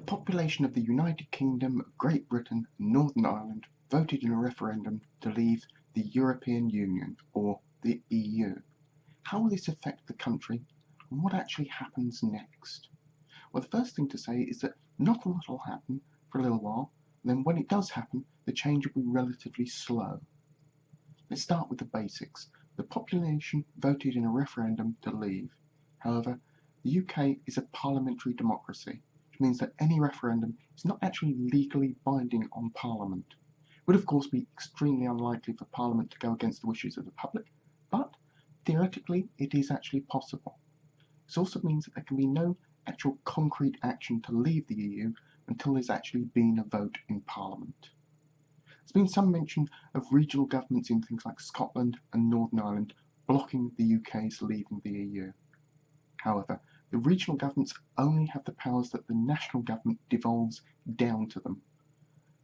population of the United Kingdom of Great Britain and Northern Ireland voted in a referendum to leave the European Union, or the EU. How will this affect the country, and what actually happens next? Well, the first thing to say is that not a lot will happen for a little while, and then when it does happen, the change will be relatively slow. Let's start with the basics. The population voted in a referendum to leave. However, the UK is a parliamentary democracy, which means that any referendum is not actually legally binding on Parliament. It would of course be extremely unlikely for Parliament to go against the wishes of the public, but theoretically it is actually possible. This also means that there can be no actual concrete action to leave the EU until there's actually been a vote in Parliament. There's been some mention of regional governments in things like Scotland and Northern Ireland blocking the UK's leaving the EU. However, the regional governments only have the powers that the national government devolves down to them.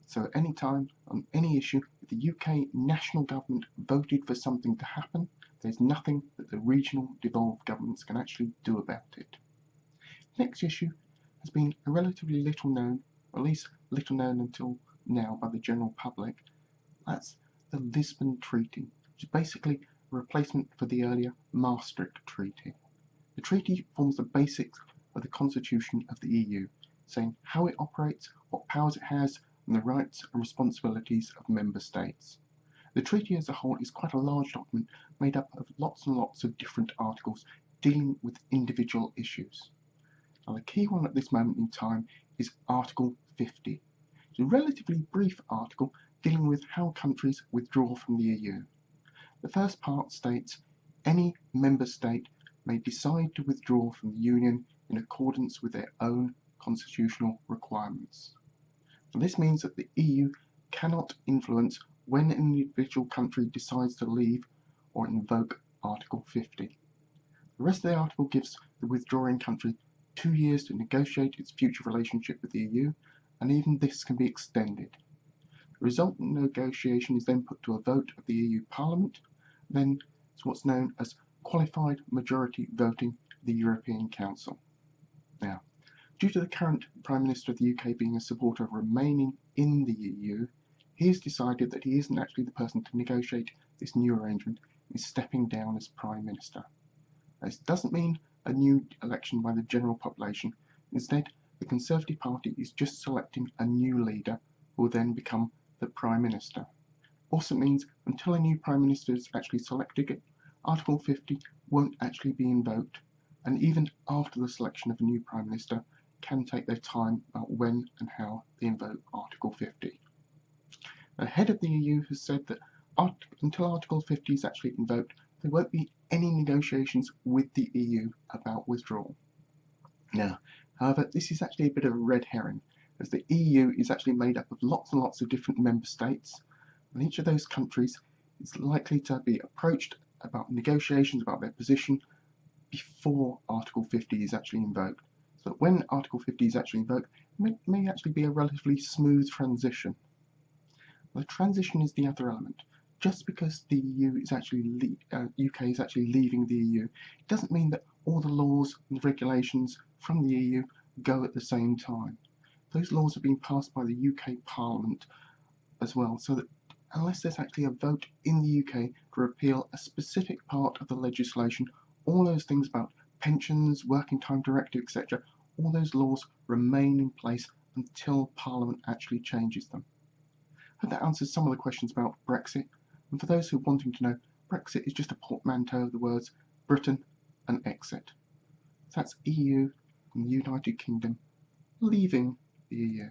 So at any time, on any issue, if the UK national government voted for something to happen, there's nothing that the regional devolved governments can actually do about it. The next issue has been a relatively little known, or at least little known until now by the general public. That's the Lisbon Treaty, which is basically a replacement for the earlier Maastricht Treaty. The treaty forms the basics of the constitution of the EU, saying how it operates, what powers it has, and the rights and responsibilities of member states. The treaty as a whole is quite a large document made up of lots and lots of different articles dealing with individual issues. Now, the key one at this moment in time is Article 50. It's a relatively brief article dealing with how countries withdraw from the EU. The first part states any member state may decide to withdraw from the Union in accordance with their own constitutional requirements. And this means that the EU cannot influence when an individual country decides to leave or invoke Article 50. The rest of the article gives the withdrawing country 2 years to negotiate its future relationship with the EU, and even this can be extended. The resultant negotiation is then put to a vote of the EU Parliament, then it's what's known as qualified majority voting of the European Council. Now, due to the current Prime Minister of the UK being a supporter of remaining in the EU, he has decided that he isn't actually the person to negotiate this new arrangement and is stepping down as Prime Minister. This doesn't mean a new election by the general population. Instead, the Conservative Party is just selecting a new leader who will then become the Prime Minister. Also means until a new Prime Minister is actually selected, Article 50 won't actually be invoked, and even after the selection of a new Prime Minister can take their time about when and how they invoke Article 50. The head of the EU has said that until Article 50 is actually invoked, there won't be any negotiations with the EU about withdrawal. Now, however, this is actually a bit of a red herring, as the EU is actually made up of lots and lots of different member states, and each of those countries is likely to be approached about negotiations about their position before Article 50 is actually invoked. So that when Article 50 is actually invoked, it may actually be a relatively smooth transition. The transition is the other element. Just because the UK is actually leaving the EU, it doesn't mean that all the laws and regulations from the EU go at the same time. Those laws have been passed by the UK Parliament as well, so that unless there's actually a vote in the UK to repeal a specific part of the legislation, all those things about pensions, working time directive, etc., all those laws remain in place until Parliament actually changes them. I hope that answers some of the questions about Brexit, and for those who are wanting to know, Brexit is just a portmanteau of the words Britain and exit. So that's EU and the United Kingdom leaving the EU.